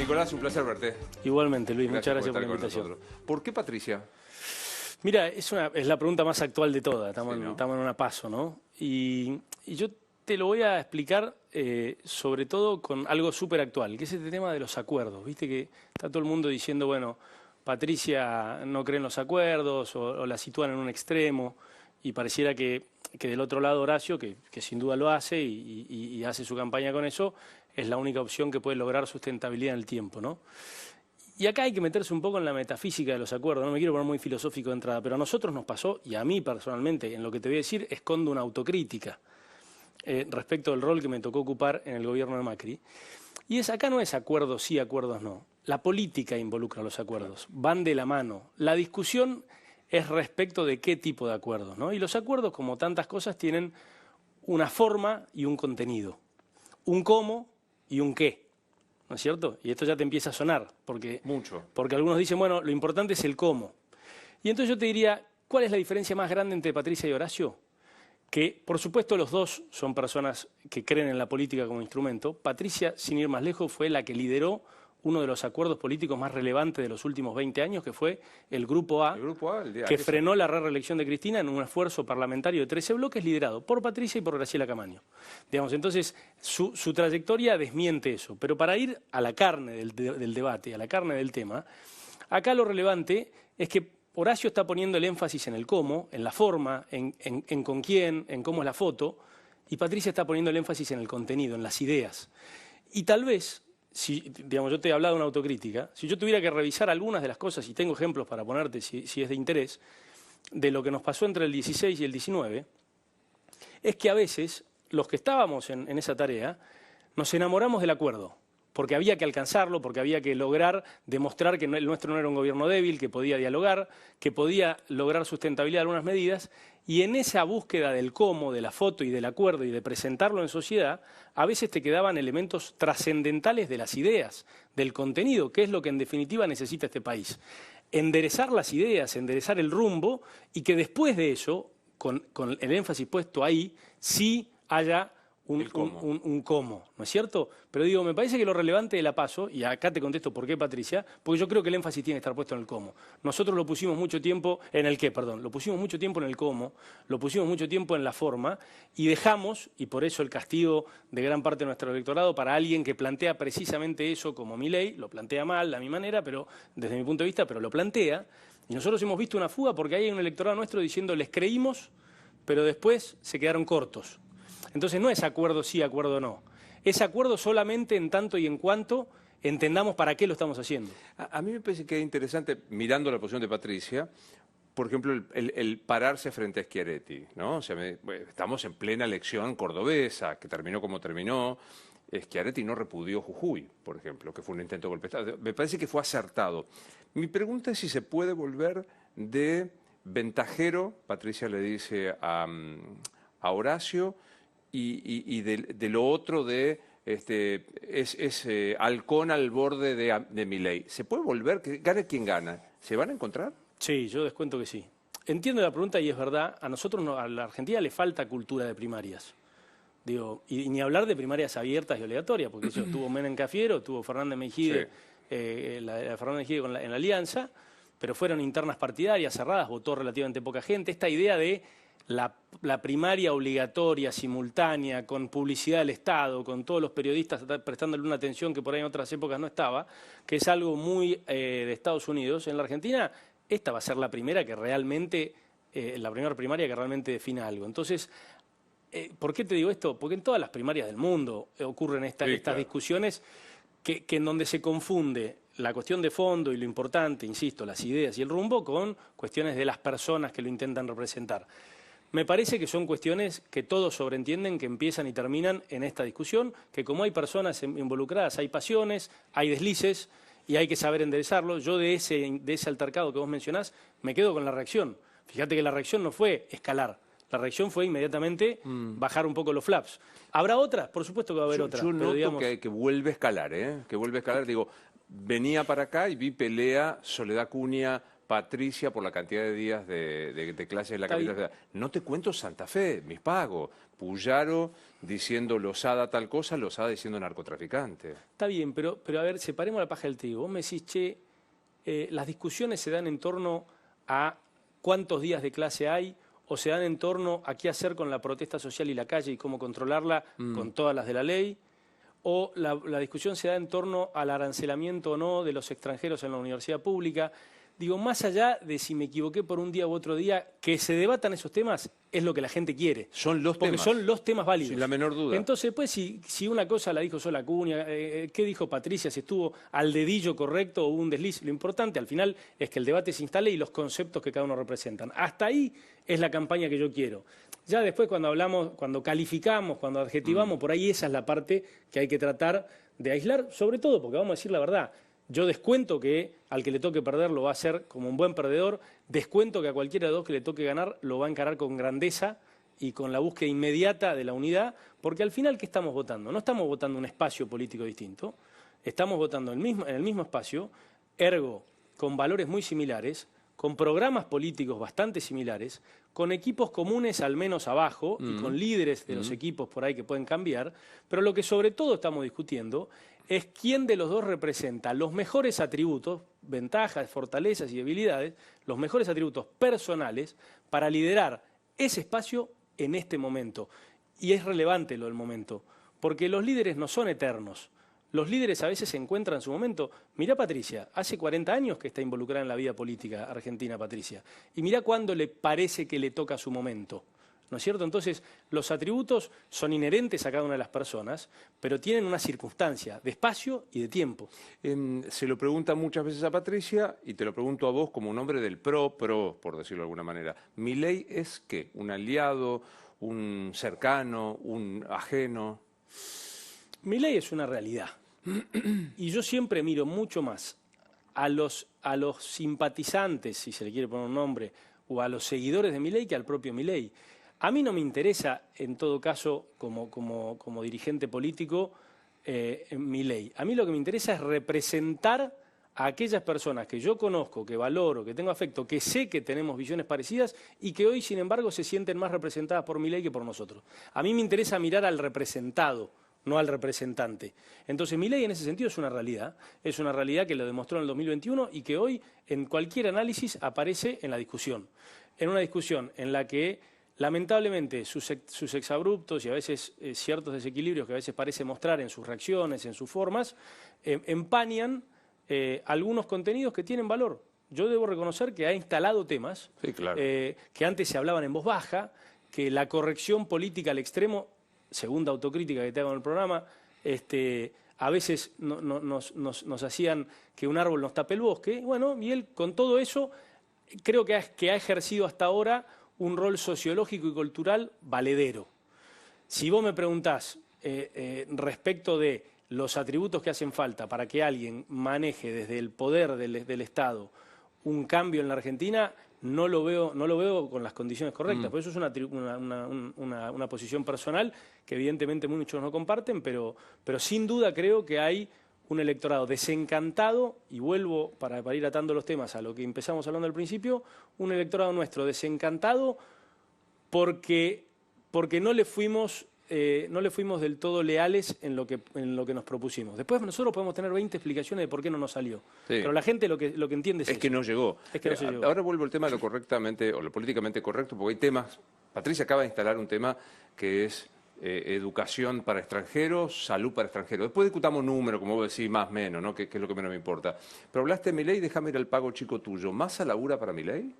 Nicolás, un placer verte. Igualmente, Luis, muchas gracias por la invitación. ¿Por qué Patricia? Mira, es la pregunta más actual de todas, estamos en una paso, ¿no? Y yo te lo voy a explicar sobre todo con algo súper actual, que es este tema de los acuerdos. Viste que está todo el mundo diciendo, bueno, Patricia no cree en los acuerdos o la sitúan en un extremo y pareciera que del otro lado Horacio, que sin duda lo hace y hace su campaña con eso, es la única opción que puede lograr sustentabilidad en el tiempo, ¿no? Y acá hay que meterse un poco en la metafísica de los acuerdos. No me quiero poner muy filosófico de entrada, pero a nosotros nos pasó, y a mí personalmente, en lo que te voy a decir, escondo una autocrítica respecto del rol que me tocó ocupar en el gobierno de Macri. Y acá no es acuerdos sí, acuerdos no. La política involucra los acuerdos, van de la mano. La discusión es respecto de qué tipo de acuerdos, ¿no? Y los acuerdos, como tantas cosas, tienen una forma y un contenido, un cómo y un qué, ¿no es cierto? Y esto ya te empieza a sonar, porque algunos dicen, bueno, lo importante es el cómo. Y entonces yo te diría, ¿cuál es la diferencia más grande entre Patricia y Horacio? Que, por supuesto, los dos son personas que creen en la política como instrumento. Patricia, sin ir más lejos, fue la que lideró uno de los acuerdos políticos más relevantes de los últimos 20 años, que fue el Grupo A, que frenó la reelección de Cristina en un esfuerzo parlamentario de 13 bloques liderado por Patricia y por Graciela Camaño. Digamos, entonces, su trayectoria desmiente eso. Pero para ir a la carne del debate, a la carne del tema, acá lo relevante es que Horacio está poniendo el énfasis en el cómo, en la forma, en con quién, en cómo es la foto, y Patricia está poniendo el énfasis en el contenido, en las ideas. Y tal vez, digamos, yo te he hablado de una autocrítica, si yo tuviera que revisar algunas de las cosas, y tengo ejemplos para ponerte si es de interés, de lo que nos pasó entre el 16 y el 19, es que a veces los que estábamos en esa tarea nos enamoramos del acuerdo, porque había que alcanzarlo, porque había que lograr demostrar que el nuestro no era un gobierno débil, que podía dialogar, que podía lograr sustentabilidad de algunas medidas, y en esa búsqueda del cómo, de la foto y del acuerdo y de presentarlo en sociedad, a veces te quedaban elementos trascendentales de las ideas, del contenido, que es lo que en definitiva necesita este país. Enderezar las ideas, enderezar el rumbo, y que después de eso, con el énfasis puesto ahí, sí haya un cómo, ¿no es cierto? Pero digo, me parece que lo relevante de la PASO, y acá te contesto por qué, Patricia, porque yo creo que el énfasis tiene que estar puesto en el cómo. Nosotros lo pusimos mucho tiempo en el qué, perdón, lo pusimos mucho tiempo en el cómo, lo pusimos mucho tiempo en la forma, y dejamos, y por eso el castigo de gran parte de nuestro electorado, para alguien que plantea precisamente eso como Milei, lo plantea mal, a mi manera, pero desde mi punto de vista, pero lo plantea, y nosotros hemos visto una fuga porque hay un electorado nuestro diciendo, les creímos, pero después se quedaron cortos. Entonces no es acuerdo sí, acuerdo no. Es acuerdo solamente en tanto y en cuanto entendamos para qué lo estamos haciendo. A mí me parece que es interesante, mirando la posición de Patricia, por ejemplo, el pararse frente a Schiaretti, ¿no? O sea, estamos en plena elección cordobesa, que terminó como terminó. Schiaretti no repudió Jujuy, por ejemplo, que fue un intento de golpe de Estado. Me parece que fue acertado. Mi pregunta es si se puede volver de ventajero, Patricia le dice a Horacio, y de lo otro de halcón al borde de Milei. ¿Se puede volver? Que gane quien gana. ¿Se van a encontrar? Sí, yo descuento que sí. Entiendo la pregunta y es verdad. A nosotros, a la Argentina, le falta cultura de primarias. Digo, y ni hablar de primarias abiertas y obligatorias, porque eso tuvo Menem Cafiero, tuvo Fernández Mejide, Fernández Mejide en la Alianza, pero fueron internas partidarias, cerradas, votó relativamente poca gente. Esta idea de la primaria obligatoria, simultánea, con publicidad del Estado, con todos los periodistas prestándole una atención que por ahí en otras épocas no estaba, que es algo muy de Estados Unidos. En la Argentina, esta va a ser la primera que realmente, la primera primaria que realmente defina algo. Entonces, ¿por qué te digo esto? Porque en todas las primarias del mundo ocurren estas discusiones que en donde se confunde la cuestión de fondo y lo importante, insisto, las ideas y el rumbo, con cuestiones de las personas que lo intentan representar. Me parece que son cuestiones que todos sobreentienden, que empiezan y terminan en esta discusión, que como hay personas involucradas, hay pasiones, hay deslices y hay que saber enderezarlo. Yo de ese altercado que vos mencionás me quedo con la reacción. Fíjate que la reacción no fue escalar, la reacción fue inmediatamente bajar un poco los flaps. ¿Habrá otras? Por supuesto que va a haber otras. Yo noto digamos, que vuelve a escalar, que vuelve a escalar. Digo, venía para acá y vi pelea Soledad Cunha, Patricia por la cantidad de días de clases en la capital. No te cuento Santa Fe, mis pagos. Puyaro diciendo Lozada tal cosa, Lozada diciendo narcotraficante. Está bien, pero a ver, separemos la paja del trigo. Vos me decís, che, las discusiones se dan en torno a cuántos días de clase hay, o se dan en torno a qué hacer con la protesta social y la calle y cómo controlarla con todas las de la ley, o la discusión se da en torno al arancelamiento o no de los extranjeros en la universidad pública. Digo, más allá de si me equivoqué por un día u otro día, que se debatan esos temas es lo que la gente quiere. Son los temas. Porque son los temas válidos. Sin la menor duda. Entonces, pues, si una cosa la dijo sola Acuña, ¿qué dijo Patricia? Si estuvo al dedillo correcto o hubo un desliz. Lo importante, al final, es que el debate se instale y los conceptos que cada uno representan. Hasta ahí es la campaña que yo quiero. Ya después, cuando hablamos, cuando calificamos, cuando adjetivamos, por ahí esa es la parte que hay que tratar de aislar, sobre todo porque vamos a decir la verdad. Yo descuento que al que le toque perder lo va a hacer como un buen perdedor, descuento que a cualquiera de los que le toque ganar lo va a encarar con grandeza y con la búsqueda inmediata de la unidad, porque al final, ¿qué estamos votando? No estamos votando un espacio político distinto, estamos votando en el mismo espacio, ergo, con valores muy similares, con programas políticos bastante similares, con equipos comunes al menos abajo y con líderes de los equipos por ahí que pueden cambiar, pero lo que sobre todo estamos discutiendo es quién de los dos representa los mejores atributos, ventajas, fortalezas y debilidades, los mejores atributos personales para liderar ese espacio en este momento. Y es relevante lo del momento, porque los líderes no son eternos. Los líderes a veces se encuentran en su momento. Mirá Patricia, hace 40 años que está involucrada en la vida política argentina, Patricia. Y mirá cuándo le parece que le toca su momento. ¿No es cierto? Entonces, los atributos son inherentes a cada una de las personas, pero tienen una circunstancia de espacio y de tiempo. Se lo pregunta muchas veces a Patricia y te lo pregunto a vos como un hombre del pro, por decirlo de alguna manera. ¿Milei es qué? ¿Un aliado, un cercano, un ajeno? Milei es una realidad. Y yo siempre miro mucho más a los simpatizantes, si se le quiere poner un nombre, o a los seguidores de Milei que al propio Milei. A mí no me interesa, en todo caso, como dirigente político, Milei. A mí lo que me interesa es representar a aquellas personas que yo conozco, que valoro, que tengo afecto, que sé que tenemos visiones parecidas y que hoy, sin embargo, se sienten más representadas por Milei que por nosotros. A mí me interesa mirar al representado, no al representante. Entonces, Milei en ese sentido es una realidad que lo demostró en el 2021 y que hoy, en cualquier análisis, aparece en la discusión. En una discusión en la que lamentablemente, sus exabruptos y a veces ciertos desequilibrios que a veces parece mostrar en sus reacciones, en sus formas, empañan algunos contenidos que tienen valor. Yo debo reconocer que ha instalado temas sí, claro, que antes se hablaban en voz baja, que la corrección política al extremo, segunda autocrítica que te hago en el programa, a veces nos hacían que un árbol nos tape el bosque. Bueno, y él con todo eso creo que ha ejercido hasta ahora un rol sociológico y cultural valedero. Si vos me preguntás respecto de los atributos que hacen falta para que alguien maneje desde el poder del Estado un cambio en la Argentina, no lo veo con las condiciones correctas. Por eso es una posición personal que evidentemente muchos no comparten, pero sin duda creo que hay un electorado desencantado, y vuelvo para ir atando los temas a lo que empezamos hablando al principio, un electorado nuestro desencantado porque no le fuimos del todo leales en lo que nos propusimos. Después nosotros podemos tener 20 explicaciones de por qué no nos salió, sí, pero la gente lo que entiende es que no llegó. llegó. Ahora vuelvo al tema de lo correctamente o lo políticamente correcto, porque hay temas. Patricia acaba de instalar un tema que es educación para extranjeros, salud para extranjeros. Después discutamos números, como vos decís, más o menos, ¿no? Que es lo que menos me importa. Pero hablaste de Milei, déjame ir al pago chico tuyo. ¿Massa labura para Milei?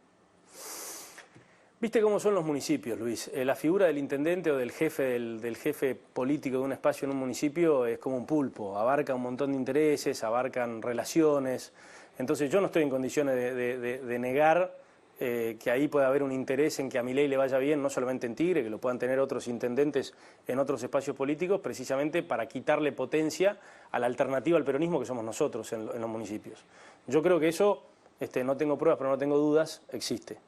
¿Viste cómo son los municipios, Luis? La figura del intendente o del jefe político de un espacio en un municipio es como un pulpo. Abarca un montón de intereses, abarcan relaciones. Entonces yo no estoy en condiciones de negar que ahí puede haber un interés en que a Milei le vaya bien, no solamente en Tigre, que lo puedan tener otros intendentes en otros espacios políticos, precisamente para quitarle potencia a la alternativa al peronismo que somos nosotros en los municipios. Yo creo que eso, no tengo pruebas, pero no tengo dudas, existe.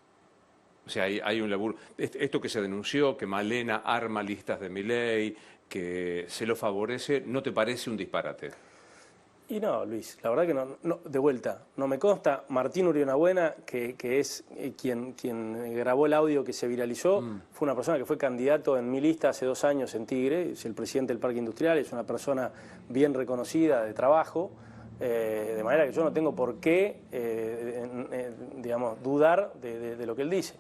O sea, hay un laburo. Esto que se denunció, que Malena arma listas de Milei, que se lo favorece, ¿no te parece un disparate? Y no, Luis, la verdad que no, de vuelta, no me consta. Martín Urionabuena, que es quien grabó el audio que se viralizó, fue una persona que fue candidato en mi lista hace 2 años en Tigre, es el presidente del Parque Industrial, es una persona bien reconocida de trabajo, de manera que yo no tengo por qué, digamos, dudar de lo que él dice.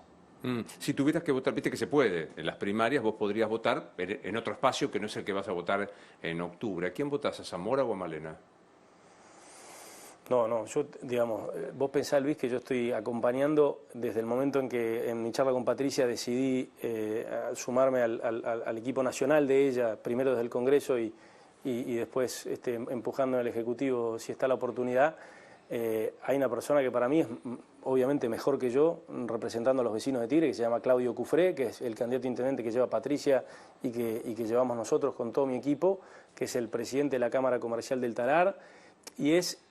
Si tuvieras que votar, viste que se puede, en las primarias vos podrías votar en otro espacio que no es el que vas a votar en octubre. ¿A quién votás, a Zamora o a Malena? No, yo, digamos, vos pensás, Luis, que yo estoy acompañando desde el momento en que en mi charla con Patricia decidí sumarme al equipo nacional de ella, primero desde el Congreso y después empujando en el Ejecutivo si está la oportunidad. Hay una persona que para mí es obviamente mejor que yo, representando a los vecinos de Tigre, que se llama Claudio Cufré, que es el candidato a intendente que lleva Patricia y que llevamos nosotros con todo mi equipo, que es el presidente de la Cámara Comercial del Talar, y es,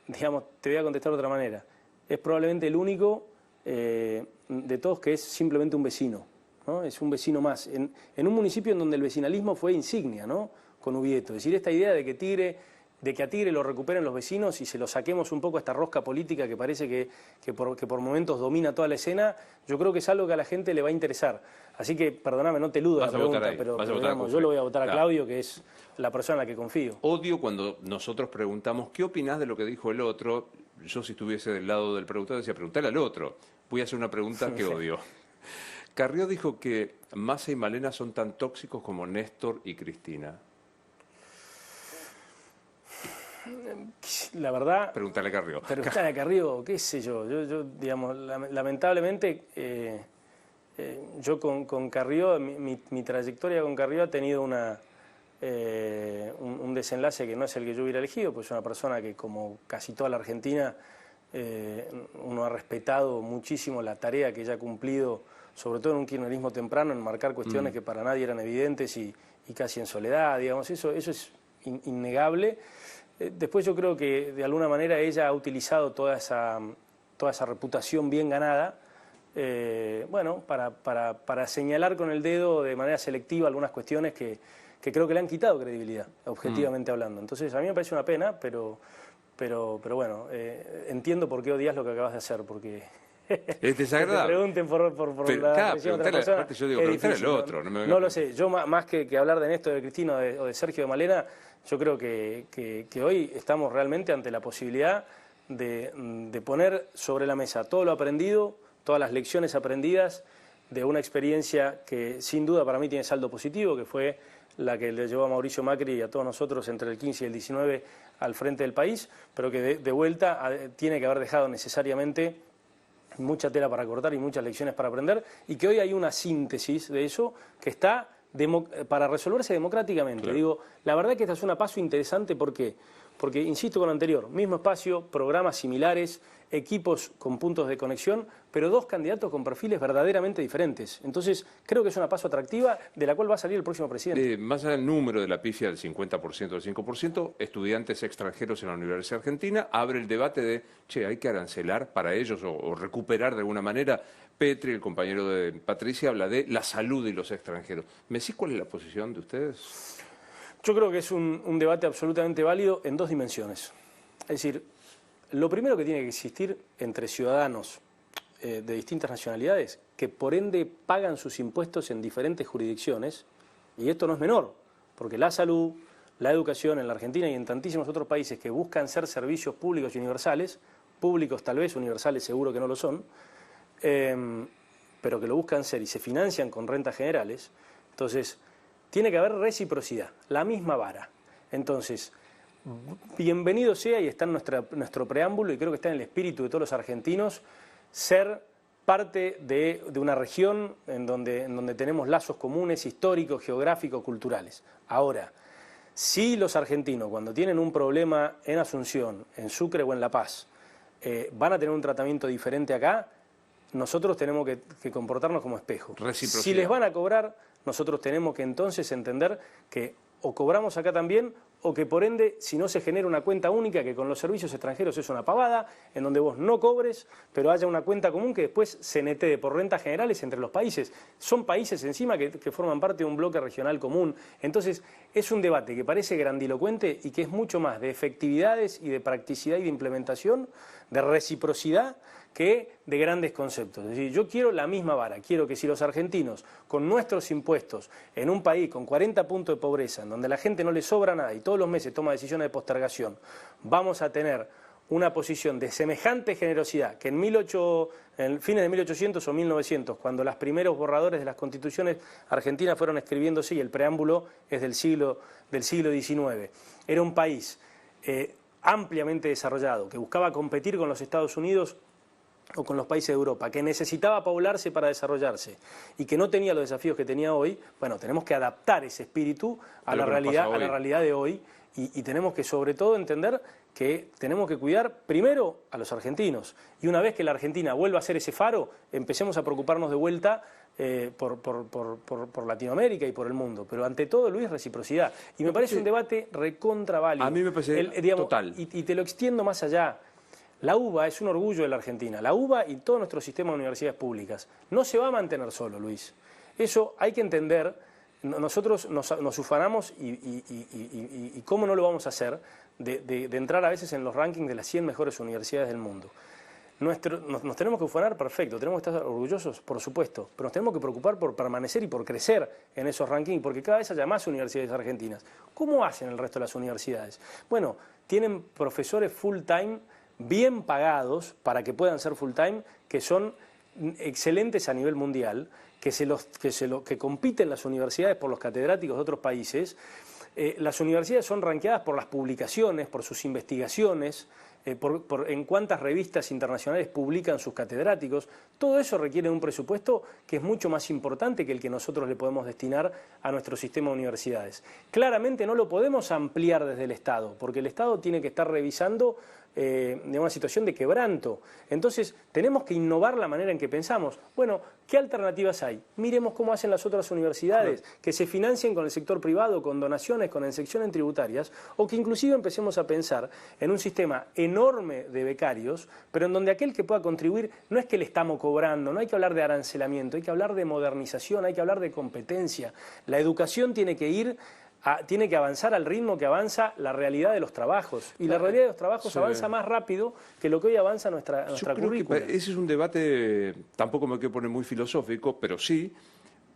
digamos, te voy a contestar de otra manera, es probablemente el único de todos que es simplemente un vecino, ¿no? Es un vecino más, en un municipio en donde el vecinalismo fue insignia, ¿no? Con Ubieto, es decir, esta idea de que a Tigre lo recuperen los vecinos y se lo saquemos un poco a esta rosca política que parece que por momentos domina toda la escena, yo creo que es algo que a la gente le va a interesar. Así que, perdóname, no te eludo la pregunta, pero digamos, yo lo voy a votar a Claudio, que es la persona en la que confío. Odio cuando nosotros preguntamos, ¿qué opinás de lo que dijo el otro? Yo, si estuviese del lado del preguntado, decía, preguntale al otro. Voy a hacer una pregunta que odio. Carrió dijo que Massa y Malena son tan tóxicos como Néstor y Cristina. La verdad... Preguntale a Carrió. Preguntale a Carrió, qué sé yo. Yo digamos, lamentablemente, yo con Carrió, mi trayectoria con Carrió ha tenido un desenlace que no es el que yo hubiera elegido, pues es una persona que, como casi toda la Argentina, uno ha respetado muchísimo la tarea que ella ha cumplido, sobre todo en un kirchnerismo temprano, en marcar cuestiones que para nadie eran evidentes y casi en soledad, digamos, eso es innegable. Después yo creo que de alguna manera ella ha utilizado toda esa reputación bien ganada, bueno, para señalar con el dedo de manera selectiva algunas cuestiones que creo que le han quitado credibilidad, objetivamente hablando. Entonces a mí me parece una pena, pero bueno, entiendo por qué odias lo que acabas de hacer, porque... Es desagradable. Que te pregunten por la expresión de otra persona. Aparte yo digo, preguntarle al otro. No lo sé, yo más que hablar de Néstor, de Cristina o de Sergio de Malena, yo creo que hoy estamos realmente ante la posibilidad de poner sobre la mesa todo lo aprendido, todas las lecciones aprendidas de una experiencia que sin duda para mí tiene saldo positivo, que fue la que le llevó a Mauricio Macri y a todos nosotros entre el 15 y el 19 al frente del país, pero que de vuelta tiene que haber dejado necesariamente mucha tela para cortar y muchas lecciones para aprender, y que hoy hay una síntesis de eso que está para resolverse democráticamente. Claro. Digo, la verdad que esta es un paso interesante, ¿por qué? Porque, insisto con lo anterior, mismo espacio, programas similares, equipos con puntos de conexión, pero 2 candidatos con perfiles verdaderamente diferentes. Entonces, creo que es una paso atractiva de la cual va a salir el próximo presidente. Más allá del número de la pifia del 50%, del 5%, estudiantes extranjeros en la Universidad Argentina, abre el debate de, che, hay que arancelar para ellos o recuperar de alguna manera. Petri, el compañero de Patricia, habla de la salud de los extranjeros. ¿Me decís cuál es la posición de ustedes? Yo creo que es un debate absolutamente válido en 2 dimensiones. Es decir, lo primero que tiene que existir entre ciudadanos de distintas nacionalidades, que por ende pagan sus impuestos en diferentes jurisdicciones, y esto no es menor, porque la salud, la educación en la Argentina y en tantísimos otros países que buscan ser servicios públicos y universales, públicos tal vez, universales seguro que no lo son, pero que lo buscan ser y se financian con rentas generales, entonces tiene que haber reciprocidad, la misma vara. Entonces, bienvenido sea, y está en nuestro preámbulo, y creo que está en el espíritu de todos los argentinos, ser parte de una región en donde tenemos lazos comunes, históricos, geográficos, culturales. Ahora, si los argentinos, cuando tienen un problema en Asunción, en Sucre o en La Paz, van a tener un tratamiento diferente acá, nosotros tenemos que comportarnos como espejo. Si les van a cobrar, nosotros tenemos que entonces entender que o cobramos acá también o que por ende, si no se genera una cuenta única, que con los servicios extranjeros es una pavada, en donde vos no cobres, pero haya una cuenta común que después se netee por rentas generales entre los países. Son países encima que forman parte de un bloque regional común. Entonces, es un debate que parece grandilocuente y que es mucho más de efectividades y de practicidad y de implementación, de reciprocidad, que de grandes conceptos. Es decir, yo quiero la misma vara, quiero que si los argentinos, con nuestros impuestos, en un país con 40 puntos de pobreza, en donde la gente no le sobra nada y todos los meses toma decisiones de postergación, vamos a tener una posición de semejante generosidad que en fines de 1800 o 1900, cuando los primeros borradores de las constituciones argentinas fueron escribiéndose y el preámbulo es del siglo XIX, era un país ampliamente desarrollado, que buscaba competir con los Estados Unidos o con los países de Europa, que necesitaba poblarse para desarrollarse y que no tenía los desafíos que tenía hoy. Bueno, tenemos que adaptar ese espíritu a la realidad de hoy y tenemos que sobre todo entender que tenemos que cuidar primero a los argentinos y una vez que la Argentina vuelva a ser ese faro, empecemos a preocuparnos de vuelta por Latinoamérica y por el mundo. Pero ante todo, Luis, reciprocidad. Y me parece un debate recontra válido. A mí me parece total. Y te lo extiendo más allá. La UBA es un orgullo de la Argentina. La UBA y todo nuestro sistema de universidades públicas no se va a mantener solo, Luis. Eso hay que entender. Nosotros nos ufanamos y cómo no lo vamos a hacer de entrar a veces en los rankings de las 100 mejores universidades del mundo. Nos tenemos que ufanar, perfecto, tenemos que estar orgullosos, por supuesto, pero nos tenemos que preocupar por permanecer y por crecer en esos rankings, porque cada vez haya más universidades argentinas. ¿Cómo hacen el resto de las universidades? Bueno, tienen profesores full time, bien pagados para que puedan ser full time, que son excelentes a nivel mundial, que compiten las universidades por los catedráticos de otros países. Las universidades son rankeadas por las publicaciones, por sus investigaciones, en cuántas revistas internacionales publican sus catedráticos. Todo eso requiere un presupuesto que es mucho más importante que el que nosotros le podemos destinar a nuestro sistema de universidades. Claramente no lo podemos ampliar desde el Estado, porque el Estado tiene que estar revisando de una situación de quebranto. Entonces tenemos que innovar la manera en que pensamos. Bueno, ¿qué alternativas hay? Miremos cómo hacen las otras universidades, que se financien con el sector privado, con donaciones, con exenciones tributarias, o que inclusive empecemos a pensar en un sistema enorme de becarios, pero en donde aquel que pueda contribuir no es que le estamos cobrando, no hay que hablar de arancelamiento, hay que hablar de modernización, hay que hablar de competencia. La educación tiene que avanzar al ritmo que avanza la realidad de los trabajos. Y la realidad de los trabajos avanza más rápido que lo que hoy avanza nuestra currícula. Ese es un debate, tampoco me quiero poner muy filosófico, pero sí,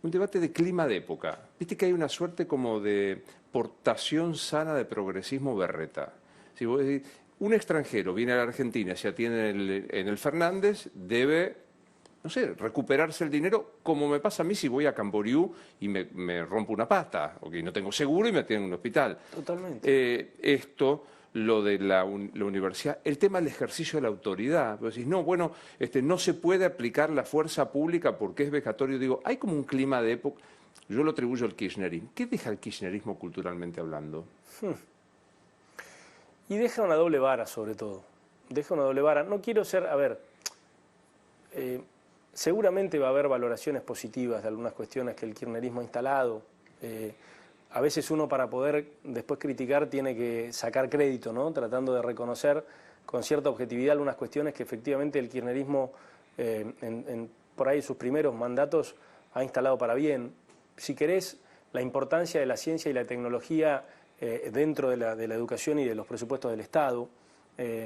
un debate de clima de época. Viste que hay una suerte como de portación sana de progresismo berreta. Si vos decís, un extranjero viene a la Argentina, se atiende en el Fernández, debe, no sé, recuperarse el dinero, como me pasa a mí si voy a Camboriú y me rompo una pata, o que no tengo seguro y me atienden en un hospital. Totalmente. Lo de la universidad, el tema del ejercicio de la autoridad. Vos decís, no, bueno, no se puede aplicar la fuerza pública porque es vejatorio. Digo, hay como un clima de época, yo lo atribuyo al kirchnerismo. ¿Qué deja el kirchnerismo culturalmente hablando? Y deja una doble vara, sobre todo. Deja una doble vara. No quiero ser, seguramente va a haber valoraciones positivas de algunas cuestiones que el kirchnerismo ha instalado. A veces uno, para poder después criticar, tiene que sacar crédito, ¿no? Tratando de reconocer con cierta objetividad algunas cuestiones que efectivamente el kirchnerismo por ahí sus primeros mandatos ha instalado para bien. Si querés, la importancia de la ciencia y la tecnología dentro de la educación y de los presupuestos del Estado,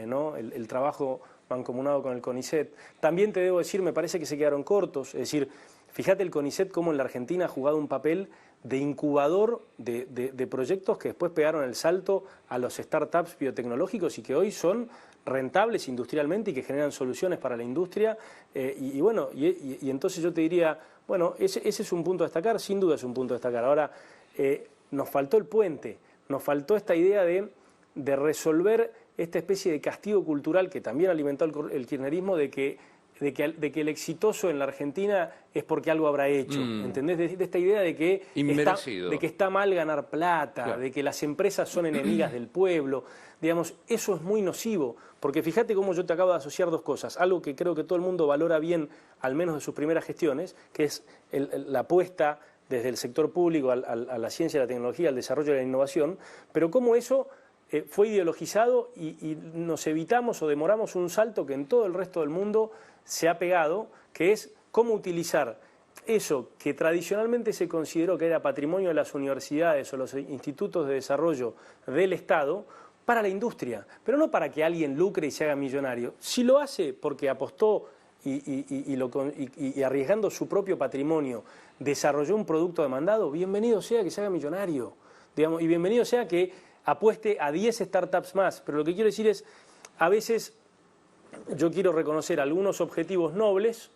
¿no? El trabajo mancomunado con el CONICET. También te debo decir, me parece que se quedaron cortos. Es decir, fíjate el CONICET cómo en la Argentina ha jugado un papel de incubador de proyectos que después pegaron el salto a los startups biotecnológicos y que hoy son rentables industrialmente y que generan soluciones para la industria. Y entonces yo te diría, bueno, ese es un punto a destacar, sin duda es un punto a destacar. Ahora, nos faltó el puente, nos faltó esta idea de resolver esta especie de castigo cultural que también alimentó el kirchnerismo de que el exitoso en la Argentina es porque algo habrá hecho, ¿entendés? De esta idea de que está mal ganar plata, claro, de que las empresas son enemigas del pueblo, digamos, eso es muy nocivo, porque fíjate cómo yo te acabo de asociar dos cosas, algo que creo que todo el mundo valora bien, al menos de sus primeras gestiones, que es la apuesta desde el sector público a la ciencia, la tecnología, al desarrollo y la innovación, pero cómo eso fue ideologizado y nos evitamos o demoramos un salto que en todo el resto del mundo se ha pegado, que es cómo utilizar eso que tradicionalmente se consideró que era patrimonio de las universidades o los institutos de desarrollo del Estado para la industria, pero no para que alguien lucre y se haga millonario. Si lo hace porque apostó y arriesgando su propio patrimonio desarrolló un producto demandado, bienvenido sea que se haga millonario, digamos, y bienvenido sea que apueste a 10 startups más. Pero lo que quiero decir es, a veces yo quiero reconocer algunos objetivos nobles,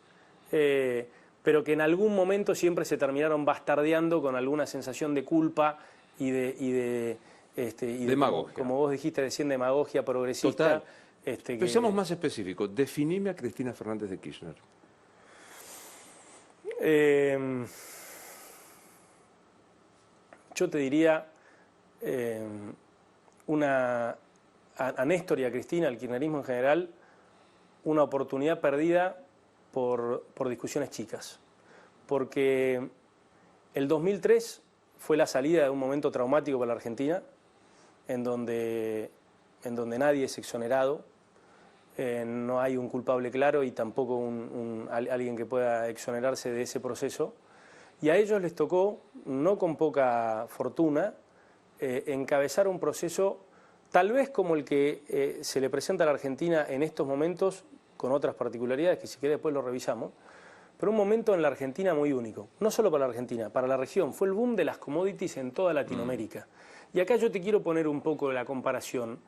pero que en algún momento siempre se terminaron bastardeando con alguna sensación de culpa y de demagogia. Como vos dijiste, recién, demagogia progresista. Total. Pero seamos más específicos. Definime a Cristina Fernández de Kirchner. Yo te diría a Néstor y a Cristina, al kirchnerismo en general, una oportunidad perdida por discusiones chicas. Porque el 2003 fue la salida de un momento traumático para la Argentina, en donde nadie es exonerado, no hay un culpable claro y tampoco alguien que pueda exonerarse de ese proceso. Y a ellos les tocó, no con poca fortuna, encabezar un proceso tal vez como el que se le presenta a la Argentina en estos momentos, con otras particularidades que si querés después lo revisamos, pero un momento en la Argentina muy único, no solo para la Argentina, para la región. Fue el boom de las commodities en toda Latinoamérica. Y acá yo te quiero poner un poco la comparación.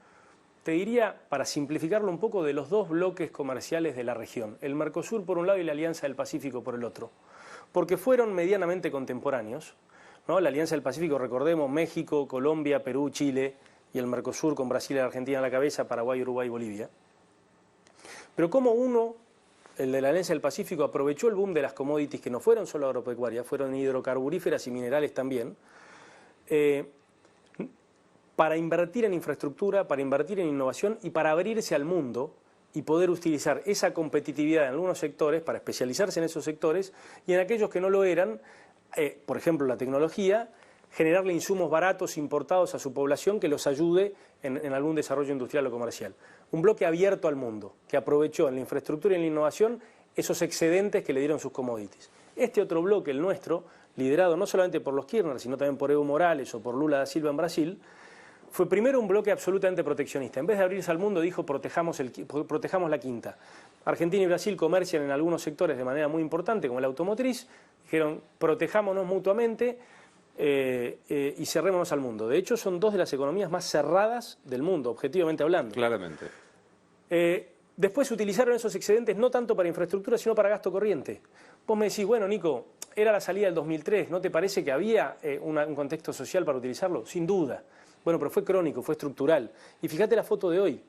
Te diría, para simplificarlo un poco, de los dos bloques comerciales de la región, el Mercosur por un lado y la Alianza del Pacífico por el otro, porque fueron medianamente contemporáneos, ¿no? La Alianza del Pacífico, recordemos, México, Colombia, Perú, Chile, y el Mercosur con Brasil y Argentina a la cabeza, Paraguay, Uruguay y Bolivia. Pero como uno, el de la Alianza del Pacífico, aprovechó el boom de las commodities, que no fueron solo agropecuarias, fueron hidrocarburíferas y minerales también, para invertir en infraestructura, para invertir en innovación y para abrirse al mundo y poder utilizar esa competitividad en algunos sectores, para especializarse en esos sectores, y en aquellos que no lo eran, por ejemplo la tecnología, generarle insumos baratos importados a su población que los ayude en algún desarrollo industrial o comercial. Un bloque abierto al mundo, que aprovechó en la infraestructura y en la innovación esos excedentes que le dieron sus commodities. Este otro bloque, el nuestro, liderado no solamente por los Kirchner, sino también por Evo Morales o por Lula da Silva en Brasil, fue primero un bloque absolutamente proteccionista. En vez de abrirse al mundo, dijo protejamos la quinta. Argentina y Brasil comercian en algunos sectores de manera muy importante, como la automotriz. Dijeron protejámonos mutuamente y cerrémonos al mundo. De hecho, son dos de las economías más cerradas del mundo, objetivamente hablando. Claramente. Después utilizaron esos excedentes no tanto para infraestructura, sino para gasto corriente. Vos me decís, bueno, Nico, era la salida del 2003, ¿no te parece que había un contexto social para utilizarlo? Sin duda. Bueno, pero fue crónico, fue estructural. Y fíjate la foto de hoy.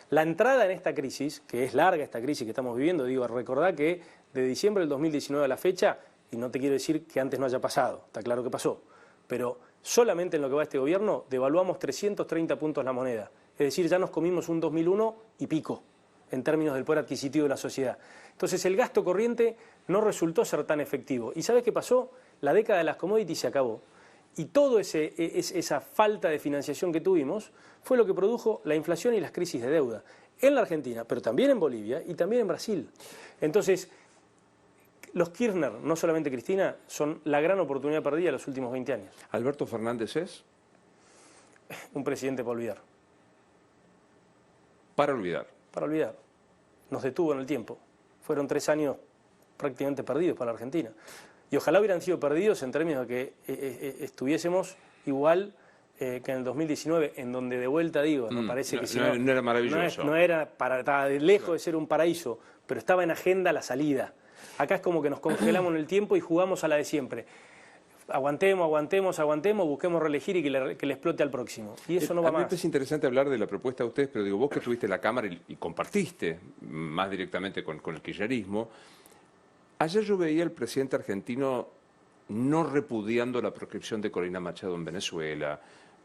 La entrada en esta crisis, que es larga esta crisis que estamos viviendo, digo, recordá que de diciembre del 2019 a la fecha, y no te quiero decir que antes no haya pasado, está claro que pasó, pero solamente en lo que va este gobierno devaluamos 330 puntos la moneda. Es decir, ya nos comimos un 2001 y pico en términos del poder adquisitivo de la sociedad. Entonces el gasto corriente no resultó ser tan efectivo. ¿Y sabes qué pasó? La década de las commodities se acabó. Y toda esa falta de financiación que tuvimos fue lo que produjo la inflación y las crisis de deuda en la Argentina, pero también en Bolivia y también en Brasil. Entonces, los Kirchner, no solamente Cristina, son la gran oportunidad perdida de los últimos 20 años. ¿Alberto Fernández es? Un presidente para olvidar. Para olvidar. Para olvidar. Nos detuvo en el tiempo. Fueron 3 años prácticamente perdidos para la Argentina. Y ojalá hubieran sido perdidos en términos de que estuviésemos igual que en el 2019, en donde de vuelta digo, me parece que no era maravilloso. No era estaba lejos de ser un paraíso, pero estaba en agenda la salida. Acá es como que nos congelamos en el tiempo y jugamos a la de siempre. Aguantemos, busquemos reelegir y que le explote al próximo. Y eso no va más. Es interesante hablar de la propuesta de ustedes, pero digo, vos que tuviste la Cámara y compartiste más directamente con el kirchnerismo, ayer yo veía al presidente argentino no repudiando la proscripción de Corina Machado en Venezuela.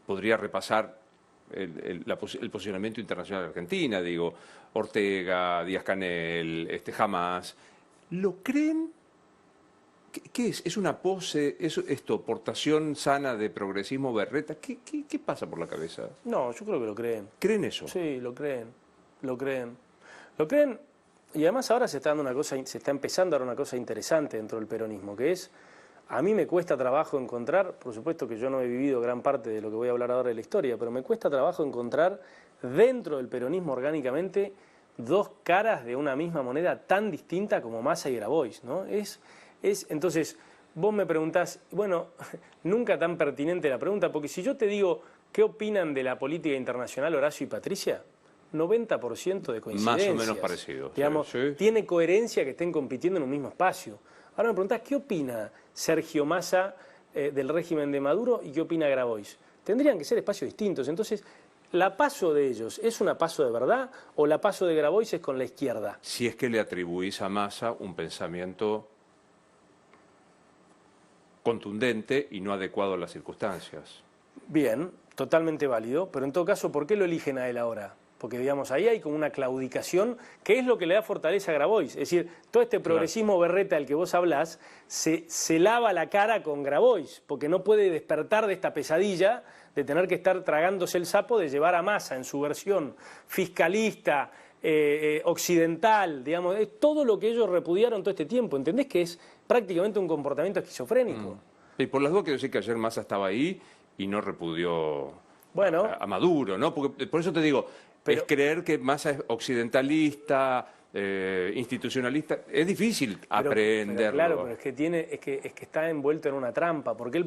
Podría repasar el posicionamiento internacional de Argentina, digo, Ortega, Díaz-Canel, Hamás. ¿Lo creen ¿Qué es? ¿Es una pose? ¿Es esto, portación sana de progresismo berreta? ¿Qué pasa por la cabeza? No, yo creo que lo creen. ¿Creen eso? Sí, lo creen, lo creen. Lo creen, y además ahora se está empezando a dar una cosa interesante dentro del peronismo, que es, a mí me cuesta trabajo encontrar, por supuesto que yo no he vivido gran parte de lo que voy a hablar ahora de la historia, pero me cuesta trabajo encontrar dentro del peronismo orgánicamente dos caras de una misma moneda tan distinta como Massa y Grabois, ¿no? Entonces, vos me preguntás, bueno, nunca tan pertinente la pregunta, porque si yo te digo, ¿qué opinan de la política internacional Horacio y Patricia? 90% de coincidencias. Más o menos parecido. Digamos, sí. tiene coherencia que estén compitiendo en un mismo espacio. Ahora me preguntás, ¿qué opina Sergio Massa del régimen de Maduro y qué opina Grabois? Tendrían que ser espacios distintos. Entonces, ¿la PASO de ellos es una PASO de verdad o la PASO de Grabois es con la izquierda? Si es que le atribuís a Massa un pensamiento contundente y no adecuado a las circunstancias. Bien, totalmente válido, pero en todo caso, ¿por qué lo eligen a él ahora? Porque, digamos, ahí hay como una claudicación, que es lo que le da fortaleza a Grabois. Es decir, todo este progresismo berreta del que vos hablás, se lava la cara con Grabois, porque no puede despertar de esta pesadilla de tener que estar tragándose el sapo de llevar a Massa en su versión fiscalista, occidental, digamos, es todo lo que ellos repudiaron todo este tiempo. ¿Entendés que es prácticamente un comportamiento esquizofrénico? Y por las dudas quiero decir que ayer Massa estaba ahí y no repudió a Maduro, ¿no? Porque, por eso te digo, es creer que Massa es occidentalista, institucionalista, es difícil aprenderlo. Pero claro, pero es que está envuelto en una trampa, porque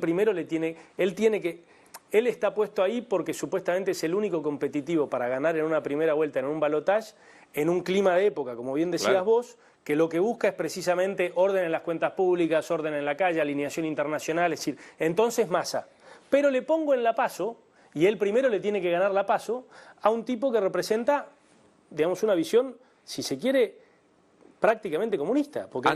él está puesto ahí porque supuestamente es el único competitivo para ganar en una primera vuelta, en un balotaje, en un clima de época, como bien decías vos, que lo que busca es precisamente orden en las cuentas públicas, orden en la calle, alineación internacional, es decir, entonces Massa. Pero le pongo en la PASO, y él primero le tiene que ganar la PASO, a un tipo que representa, digamos, una visión, si se quiere, prácticamente comunista. Porque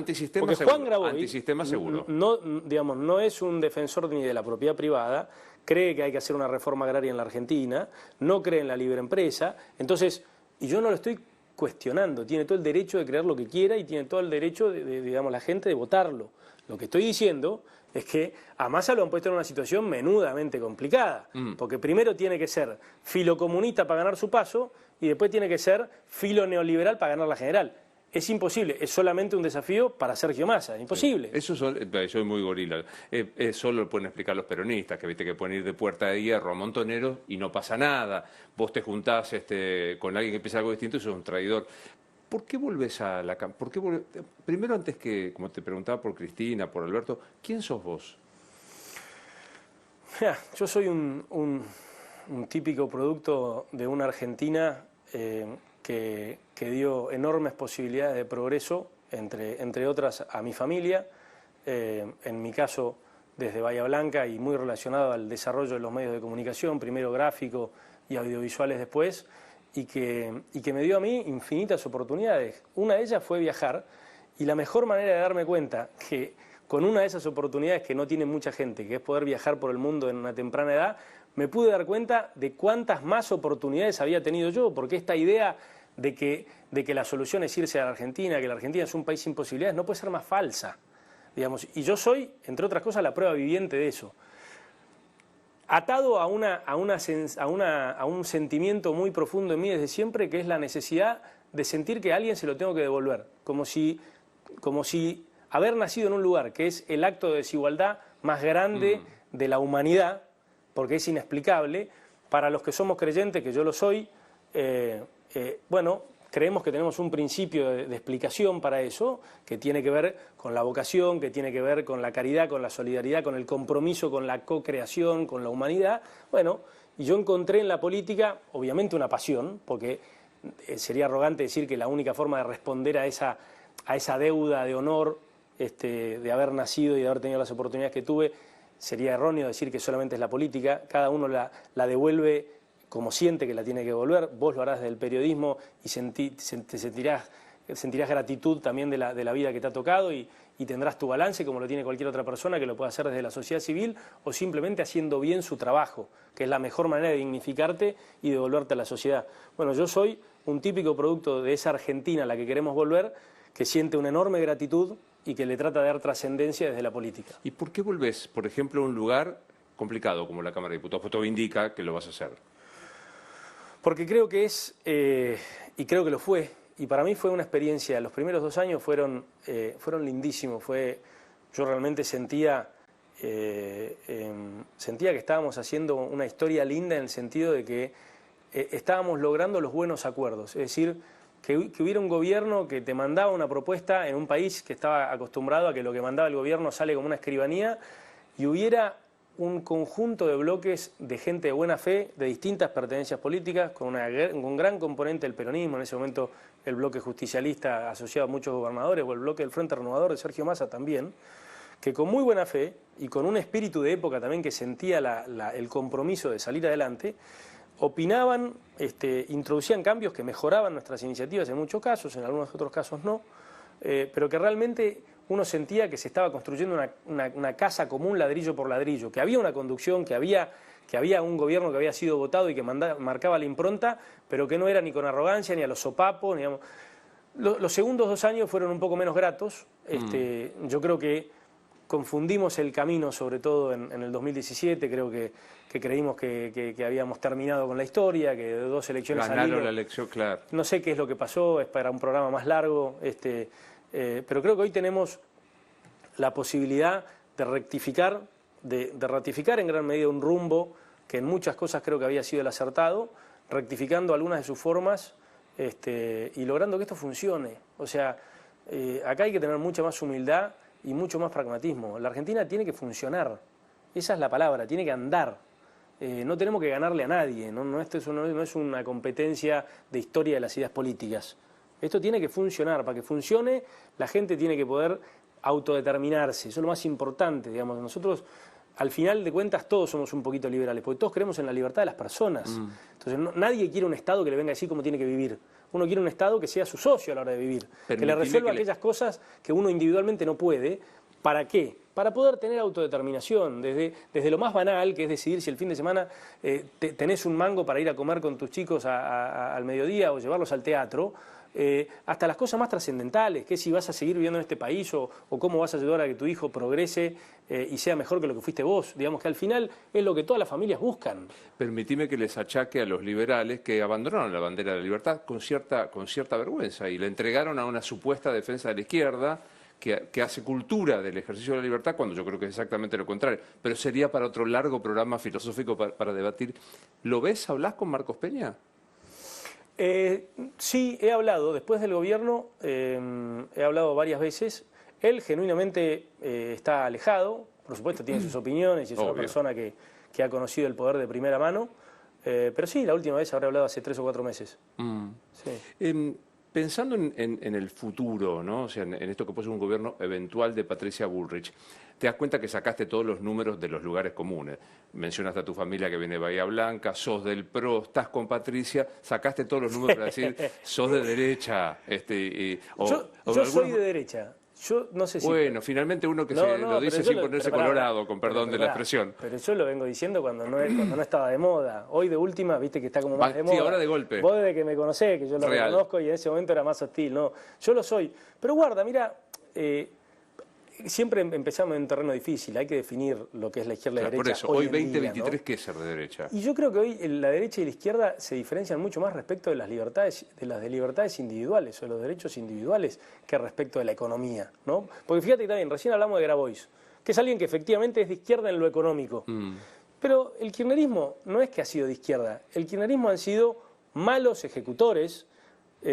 Juan Grabois, antisistema seguro. No es un defensor ni de la propiedad privada, cree que hay que hacer una reforma agraria en la Argentina, no cree en la libre empresa, entonces, y yo no lo estoy cuestionando, tiene todo el derecho de creer lo que quiera y tiene todo el derecho, digamos, la gente de votarlo. Lo que estoy diciendo es que a Massa lo han puesto en una situación menudamente complicada, porque primero tiene que ser filocomunista para ganar su paso y después tiene que ser filo neoliberal para ganar la general. Es imposible, es solamente un desafío para Sergio Massa, imposible. Eso soy muy gorila. Solo lo pueden explicar los peronistas, que viste que pueden ir de Puerta de Hierro a Montoneros y no pasa nada. Vos te juntás con alguien que piensa algo distinto y sos un traidor. ¿Por qué volvés a la campaña? Primero, antes que, como te preguntaba por Cristina, por Alberto, ¿quién sos vos? Yo soy un típico producto de una Argentina que dio enormes posibilidades de progreso, entre otras a mi familia, en mi caso desde Bahía Blanca y muy relacionado al desarrollo de los medios de comunicación, primero gráfico y audiovisuales después, y que me dio a mí infinitas oportunidades. Una de ellas fue viajar, y la mejor manera de darme cuenta que con una de esas oportunidades que no tiene mucha gente, que es poder viajar por el mundo en una temprana edad, me pude dar cuenta de cuántas más oportunidades había tenido yo, porque esta idea de que la solución es irse a la Argentina, que la Argentina es un país sin posibilidades, no puede ser más falsa, digamos. Y yo soy, entre otras cosas, la prueba viviente de eso. Atado a un sentimiento muy profundo en mí desde siempre, que es la necesidad de sentir que a alguien se lo tengo que devolver, como si haber nacido en un lugar que es el acto de desigualdad más grande de la humanidad, porque es inexplicable, para los que somos creyentes, que yo lo soy, bueno, creemos que tenemos un principio de explicación para eso, que tiene que ver con la vocación, que tiene que ver con la caridad, con la solidaridad, con el compromiso, con la co-creación, con la humanidad. Bueno, y yo encontré en la política, obviamente, una pasión, porque sería arrogante decir que la única forma de responder a esa deuda de honor de haber nacido y de haber tenido las oportunidades que tuve, sería erróneo decir que solamente es la política. Cada uno la devuelve como siente que la tiene que devolver. Vos lo harás desde el periodismo y sentirás gratitud también de la vida que te ha tocado y tendrás tu balance como lo tiene cualquier otra persona que lo pueda hacer desde la sociedad civil o simplemente haciendo bien su trabajo, que es la mejor manera de dignificarte y devolverte a la sociedad. Bueno, yo soy un típico producto de esa Argentina a la que queremos volver, que siente una enorme gratitud y que le trata de dar trascendencia desde la política. ¿Y por qué volvés, por ejemplo, a un lugar complicado como la Cámara de Diputados? Pues todo indica que lo vas a hacer. Porque creo que es, y creo que lo fue, y para mí fue una experiencia, los primeros 2 años fueron lindísimos, yo realmente sentía que estábamos haciendo una historia linda en el sentido de que estábamos logrando los buenos acuerdos, es decir, que hubiera un gobierno que te mandaba una propuesta en un país que estaba acostumbrado a que lo que mandaba el gobierno sale como una escribanía, y hubiera un conjunto de bloques de gente de buena fe, de distintas pertenencias políticas, con un gran componente del peronismo, en ese momento el bloque justicialista asociado a muchos gobernadores, o el bloque del Frente Renovador de Sergio Massa también, que con muy buena fe y con un espíritu de época también que sentía el compromiso de salir adelante, opinaban, introducían cambios que mejoraban nuestras iniciativas en muchos casos, en algunos otros casos no, pero que realmente uno sentía que se estaba construyendo una casa común ladrillo por ladrillo, que había una conducción, que había un gobierno que había sido votado y que marcaba la impronta, pero que no era ni con arrogancia, ni a los sopapos, digamos. Los segundos 2 años fueron un poco menos gratos. Yo creo que confundimos el camino, sobre todo en el 2017, creo que creímos que habíamos terminado con la historia, que de 2 elecciones ganaron la elección, claro. No sé qué es lo que pasó, es para un programa más largo, pero creo que hoy tenemos la posibilidad de rectificar, de ratificar en gran medida un rumbo que en muchas cosas creo que había sido el acertado, rectificando algunas de sus formas y logrando que esto funcione. O sea, acá hay que tener mucha más humildad y mucho más pragmatismo. La Argentina tiene que funcionar, esa es la palabra, tiene que andar. No tenemos que ganarle a nadie, esto no es una competencia de historia de las ideas políticas. Esto tiene que funcionar. Para que funcione, la gente tiene que poder autodeterminarse. Eso es lo más importante, digamos. Nosotros, al final de cuentas, todos somos un poquito liberales, porque todos creemos en la libertad de las personas. Entonces, nadie quiere un Estado que le venga a decir cómo tiene que vivir. Uno quiere un Estado que sea su socio a la hora de vivir, que le resuelva aquellas cosas que uno individualmente no puede. ¿Para qué? Para poder tener autodeterminación, desde lo más banal, que es decidir si el fin de semana tenés un mango para ir a comer con tus chicos al mediodía o llevarlos al teatro, hasta las cosas más trascendentales, que si vas a seguir viviendo en este país o cómo vas a ayudar a que tu hijo progrese y sea mejor que lo que fuiste vos. Digamos que al final es lo que todas las familias buscan. Permitime que les achaque a los liberales que abandonaron la bandera de la libertad con cierta vergüenza y la entregaron a una supuesta defensa de la izquierda que hace cultura del ejercicio de la libertad, cuando yo creo que es exactamente lo contrario. Pero sería para otro largo programa filosófico para debatir. ¿Lo ves? ¿Hablás con Marcos Peña? Sí, he hablado. Después del gobierno he hablado varias veces. Él genuinamente está alejado, por supuesto tiene sus opiniones y es una persona que ha conocido el poder de primera mano. Pero sí, la última vez habré hablado hace 3 o 4 meses. Sí. Pensando en el futuro, ¿no? O sea, en esto que puede ser un gobierno eventual de Patricia Bullrich, te das cuenta que sacaste todos los números de los lugares comunes. Mencionaste a tu familia que viene de Bahía Blanca, sos del PRO, estás con Patricia, sacaste todos los números para decir, sos de derecha. Yo soy de derecha. Yo no sé si... Bueno, finalmente uno que lo dice sin ponerse colorado, con perdón de la expresión. Pero yo lo vengo diciendo cuando no estaba de moda. Hoy de última, viste que está como más de moda. Sí, ahora de golpe. Vos desde que me conocés, que yo lo reconozco y en ese momento era más hostil. No, yo lo soy. Pero guarda, mira, siempre empezamos en un terreno difícil. Hay que definir lo que es la izquierda y la derecha. Por eso, hoy 2023, ¿qué es ser de derecha? Y yo creo que hoy la derecha y la izquierda se diferencian mucho más respecto de las libertades individuales o los derechos individuales que respecto de la economía, ¿no? Porque fíjate que también, recién hablamos de Grabois, que es alguien que efectivamente es de izquierda en lo económico. Pero el kirchnerismo no es que ha sido de izquierda. El kirchnerismo han sido malos ejecutores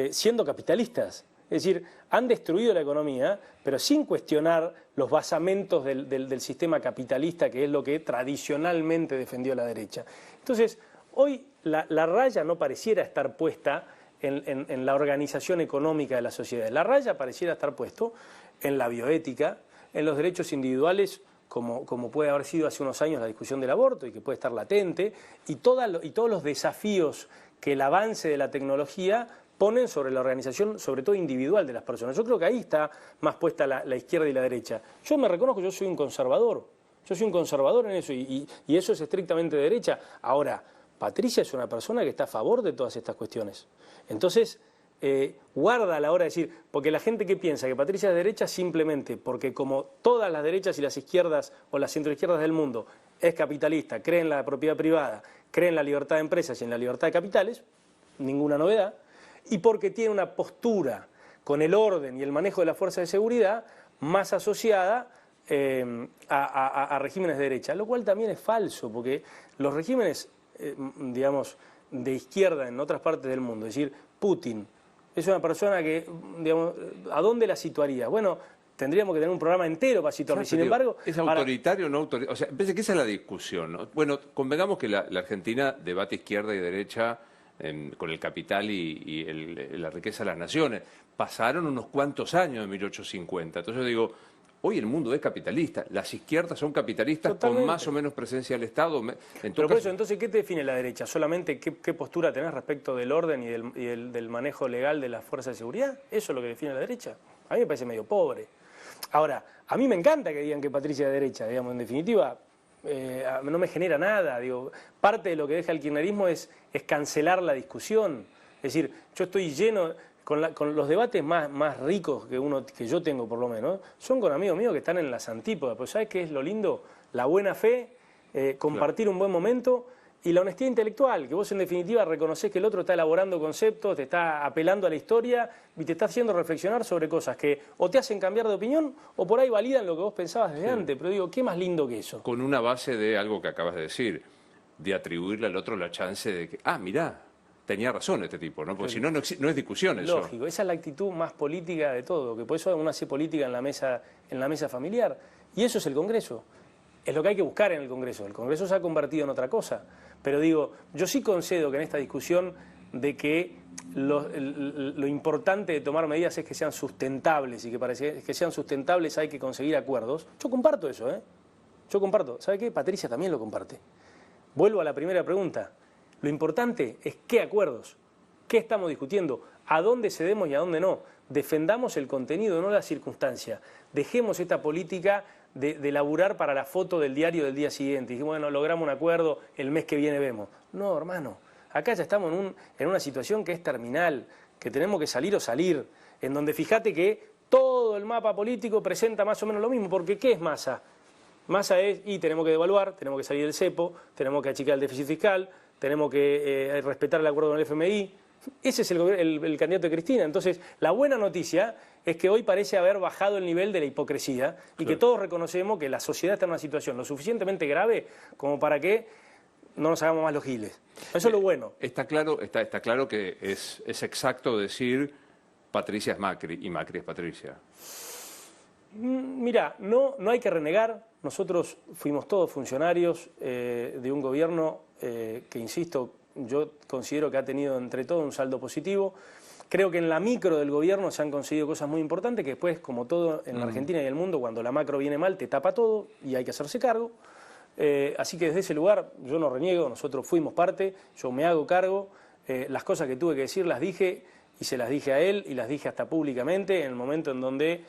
siendo capitalistas. Es decir, han destruido la economía, pero sin cuestionar los basamentos del sistema capitalista, que es lo que tradicionalmente defendió la derecha. Entonces, hoy la raya no pareciera estar puesta en la organización económica de la sociedad. La raya pareciera estar puesto en la bioética, en los derechos individuales, como puede haber sido hace unos años la discusión del aborto y que puede estar latente, y todos los desafíos que el avance de la tecnología ponen sobre la organización, sobre todo individual de las personas. Yo creo que ahí está más puesta la izquierda y la derecha. Yo me reconozco, yo soy un conservador. Yo soy un conservador en eso y eso es estrictamente de derecha. Ahora, Patricia es una persona que está a favor de todas estas cuestiones. Entonces, guarda a la hora de decir, porque la gente que piensa que Patricia es derecha simplemente porque como todas las derechas y las izquierdas o las centroizquierdas del mundo es capitalista, cree en la propiedad privada, cree en la libertad de empresas y en la libertad de capitales, ninguna novedad, y porque tiene una postura con el orden y el manejo de las fuerzas de seguridad más asociada a regímenes de derecha, lo cual también es falso, porque los regímenes, digamos, de izquierda en otras partes del mundo, es decir, Putin es una persona que, digamos, ¿a dónde la situaría? Bueno, tendríamos que tener un programa entero para situarlo. Sin embargo, ¿es autoritario o no autoritario? O sea, pensé que esa es la discusión, ¿no? Bueno, convengamos que la Argentina debate izquierda y derecha con el capital y la riqueza de las naciones. Pasaron unos cuantos años de 1850. Entonces yo digo, hoy el mundo es capitalista. Las izquierdas son capitalistas. Totalmente. Con más o menos presencia del Estado. Pero por eso, entonces, ¿qué te define la derecha? ¿Solamente qué postura tenés respecto del orden y del manejo legal de las fuerzas de seguridad? ¿Eso es lo que define la derecha? A mí me parece medio pobre. Ahora, a mí me encanta que digan que Patricia es de derecha, digamos, en definitiva, no me genera nada. Digo, parte de lo que deja el kirchnerismo es cancelar la discusión. Es decir, yo estoy lleno, con los debates más ricos que yo tengo por lo menos, son con amigos míos que están en las antípodas. Pues ¿sabes qué es lo lindo? La buena fe, compartir un buen momento y la honestidad intelectual, que vos en definitiva reconocés que el otro está elaborando conceptos, te está apelando a la historia y te está haciendo reflexionar sobre cosas que o te hacen cambiar de opinión o por ahí validan lo que vos pensabas desde antes. Pero digo, ¿qué más lindo que eso? Con una base de algo que acabas de decir, de atribuirle al otro la chance de que, mirá, tenía razón este tipo, ¿no? Porque si no, no es discusión eso. Lógico, esa es la actitud más política de todo, que por eso uno hace política en la mesa familiar. Y eso es el Congreso. Es lo que hay que buscar en el Congreso. El Congreso se ha convertido en otra cosa. Pero digo, yo sí concedo que en esta discusión de que lo importante de tomar medidas es que sean sustentables y que para que sean sustentables hay que conseguir acuerdos. Yo comparto eso, ¿eh? Yo comparto. ¿Sabe qué? Patricia también lo comparte. Vuelvo a la primera pregunta. Lo importante es qué acuerdos, qué estamos discutiendo, a dónde cedemos y a dónde no. Defendamos el contenido, no la circunstancia. Dejemos esta política de laburar para la foto del diario del día siguiente. Y dijimos, bueno, logramos un acuerdo, el mes que viene vemos. No, hermano, acá ya estamos en una situación que es terminal, que tenemos que salir o salir, en donde fíjate que todo el mapa político presenta más o menos lo mismo, porque ¿qué es Massa? Massa es, y tenemos que devaluar, tenemos que salir del cepo, tenemos que achicar el déficit fiscal, tenemos que respetar el acuerdo con el FMI. Ese es el candidato de Cristina. Entonces, la buena noticia es que hoy parece haber bajado el nivel de la hipocresía y que todos reconocemos que la sociedad está en una situación lo suficientemente grave como para que no nos hagamos más los giles. Eso es lo bueno. Está claro que es exacto decir Patricia es Macri y Macri es Patricia. Mira, no hay que renegar. Nosotros fuimos todos funcionarios de un gobierno que, insisto, yo considero que ha tenido entre todo un saldo positivo. Creo que en la micro del gobierno se han conseguido cosas muy importantes que después, como todo en la Argentina y el mundo, cuando la macro viene mal te tapa todo y hay que hacerse cargo. Así que desde ese lugar yo no reniego, nosotros fuimos parte, yo me hago cargo. Las cosas que tuve que decir las dije y se las dije a él y las dije hasta públicamente en el momento en donde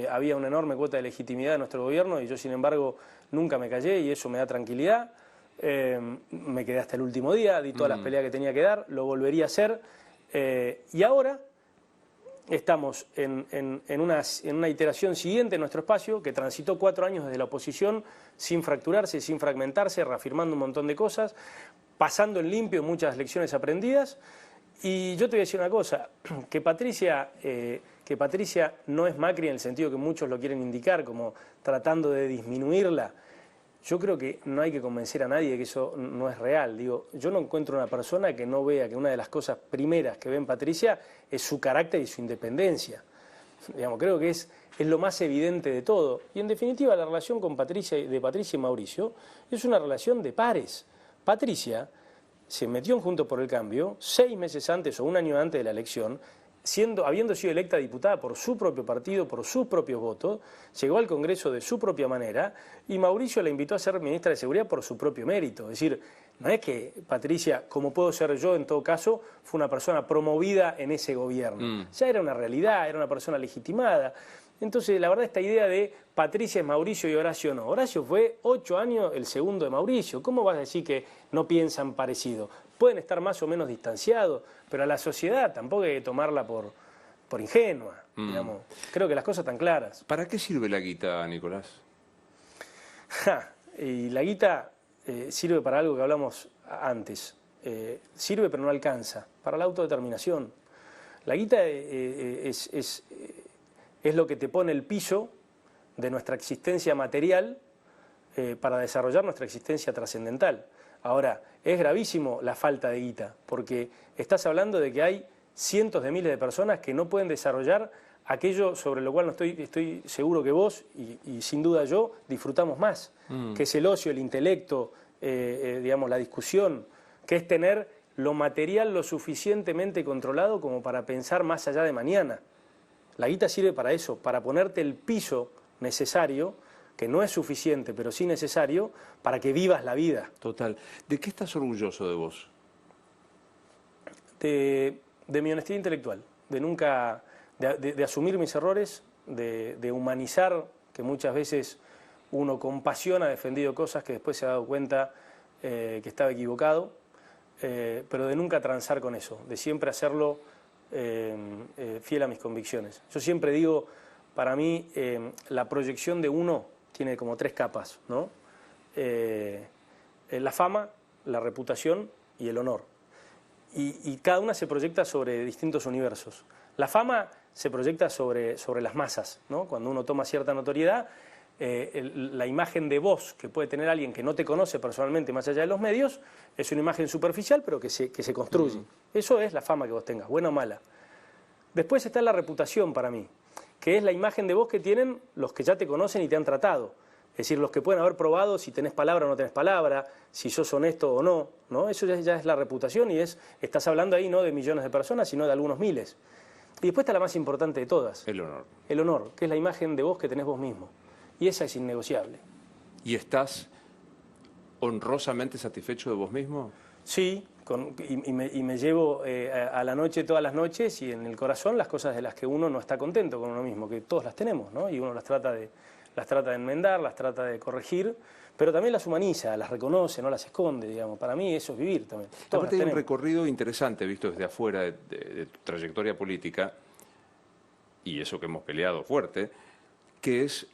había una enorme cuota de legitimidad de nuestro gobierno y yo, sin embargo, nunca me callé y eso me da tranquilidad. Me quedé hasta el último día, di todas las peleas que tenía que dar, lo volvería a hacer y ahora estamos en una iteración siguiente en nuestro espacio que transitó 4 años desde la oposición sin fracturarse, sin fragmentarse, reafirmando un montón de cosas, pasando en limpio muchas lecciones aprendidas y yo te voy a decir una cosa, que Patricia no es Macri en el sentido que muchos lo quieren indicar como tratando de disminuirla. Yo creo que no hay que convencer a nadie de que eso no es real. Digo, yo no encuentro una persona que no vea que una de las cosas primeras que ve en Patricia es su carácter y su independencia. Digamos, creo que es lo más evidente de todo. Y en definitiva, la relación con Patricia y Mauricio es una relación de pares. Patricia se metió en Juntos por el Cambio 6 meses antes o 1 año antes de la elección, habiendo sido electa diputada por su propio partido, por sus propios votos, llegó al Congreso de su propia manera y Mauricio la invitó a ser ministra de Seguridad por su propio mérito. Es decir, No es que Patricia, como puedo ser yo en todo caso, fue una persona promovida en ese gobierno. Ya era una realidad, era una persona legitimada. Entonces, la verdad, esta idea de Patricia es Mauricio y Horacio no. Horacio fue 8 años el segundo de Mauricio. ¿Cómo vas a decir que no piensan parecido? Pueden estar más o menos distanciados, pero a la sociedad tampoco hay que tomarla por ingenua. Digamos. Creo que las cosas están claras. ¿Para qué sirve la guita, Nicolás? Y la guita sirve para algo que hablamos antes. Sirve pero no alcanza, para la autodeterminación. La guita es lo que te pone el piso de nuestra existencia material para desarrollar nuestra existencia trascendental. Ahora, es gravísimo la falta de guita, porque estás hablando de que hay cientos de miles de personas que no pueden desarrollar aquello sobre lo cual no estoy seguro que vos y sin duda yo disfrutamos más, que es el ocio, el intelecto, digamos, la discusión, que es tener lo material lo suficientemente controlado como para pensar más allá de mañana. La guita sirve para eso, para ponerte el piso necesario, que no es suficiente, pero sí necesario, para que vivas la vida. Total. ¿De qué estás orgulloso de vos? De mi honestidad intelectual, de nunca, de asumir mis errores, de humanizar, que muchas veces uno con pasión ha defendido cosas que después se ha dado cuenta que estaba equivocado, pero de nunca transar con eso, de siempre hacerlo fiel a mis convicciones. Yo siempre digo, para mí, la proyección de uno tiene como 3 capas, ¿no? La fama, la reputación y el honor. Y cada una se proyecta sobre distintos universos. La fama se proyecta sobre las masas, ¿no? Cuando uno toma cierta notoriedad, la imagen de vos que puede tener alguien que no te conoce personalmente más allá de los medios es una imagen superficial pero que se construye. Eso es la fama que vos tengas, buena o mala. Después está la reputación para mí, que es la imagen de vos que tienen los que ya te conocen y te han tratado. Es decir, los que pueden haber probado si tenés palabra o no tenés palabra, si sos honesto o no, ¿no? Eso ya es la reputación y estás hablando ahí no de millones de personas, sino de algunos miles. Y después está la más importante de todas. El honor. El honor, que es la imagen de vos que tenés vos mismo. Y esa es innegociable. ¿Y estás honrosamente satisfecho de vos mismo? Sí, y me llevo a la noche todas las noches y en el corazón las cosas de las que uno no está contento con uno mismo, que todos las tenemos, ¿no? Y uno las trata de enmendar, las trata de corregir, pero también las humaniza, las reconoce, no las esconde, digamos. Para mí eso es vivir también. Aparte hay un recorrido interesante, visto desde afuera de tu trayectoria política, y eso que hemos peleado fuerte, que es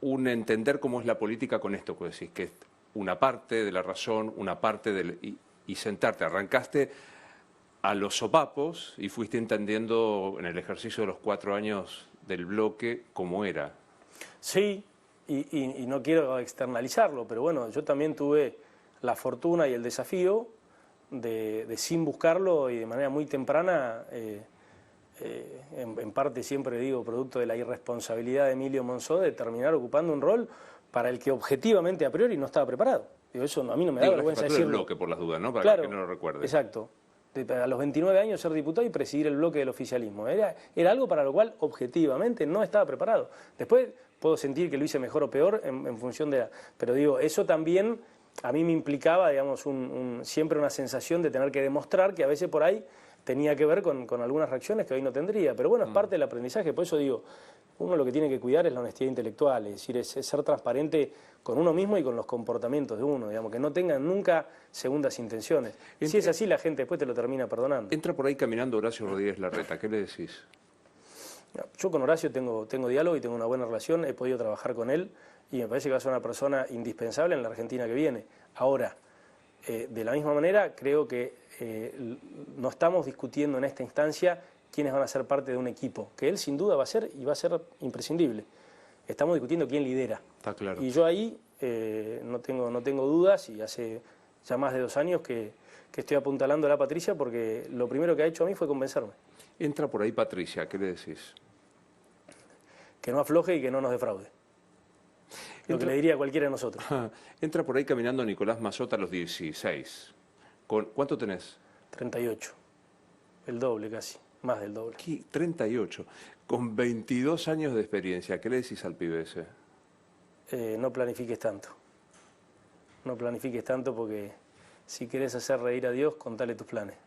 un entender cómo es la política con esto que decís, que es una parte de la razón, una parte y sentarte. Arrancaste a los sopapos y fuiste entendiendo en el ejercicio de los 4 años del bloque cómo era. Sí, y no quiero externalizarlo, pero bueno, yo también tuve la fortuna y el desafío de sin buscarlo y de manera muy temprana, en parte siempre digo, producto de la irresponsabilidad de Emilio Monzó, de terminar ocupando un rol para el que objetivamente a priori no estaba preparado. Digo, eso a mí no me da vergüenza decirlo. El bloque, por las dudas, ¿no? Para claro, que no lo recuerde. Exacto. A los 29 años ser diputado y presidir el bloque del oficialismo. Era algo para lo cual objetivamente no estaba preparado. Después puedo sentir que lo hice mejor o peor en función de Pero digo, eso también a mí me implicaba, digamos, siempre una sensación de tener que demostrar que a veces por ahí tenía que ver con algunas reacciones que hoy no tendría. Pero bueno, es parte del aprendizaje. Por eso digo, uno lo que tiene que cuidar es la honestidad intelectual, es decir, es ser transparente con uno mismo y con los comportamientos de uno, digamos, que no tengan nunca segundas intenciones. Si es así, la gente después te lo termina perdonando. Entra por ahí caminando Horacio Rodríguez Larreta, ¿qué le decís? Yo con Horacio tengo diálogo y tengo una buena relación, he podido trabajar con él y me parece que va a ser una persona indispensable en la Argentina que viene. Ahora, de la misma manera, creo que no estamos discutiendo en esta instancia quiénes van a ser parte de un equipo, que él sin duda va a ser y va a ser imprescindible. Estamos discutiendo quién lidera. Está claro. Y yo ahí no tengo dudas y hace ya más de 2 años que estoy apuntalando a la Patricia porque lo primero que ha hecho a mí fue convencerme. Entra por ahí Patricia, ¿qué le decís? Que no afloje y que no nos defraude. Lo que le diría a cualquiera de nosotros. Entra por ahí caminando Nicolás Massota a los 16. ¿Cuánto tenés? 38. El doble casi. Más del doble. 38. Con 22 años de experiencia, ¿qué le decís al pibe ese? No planifiques tanto. No planifiques tanto porque si querés hacer reír a Dios, contale tus planes.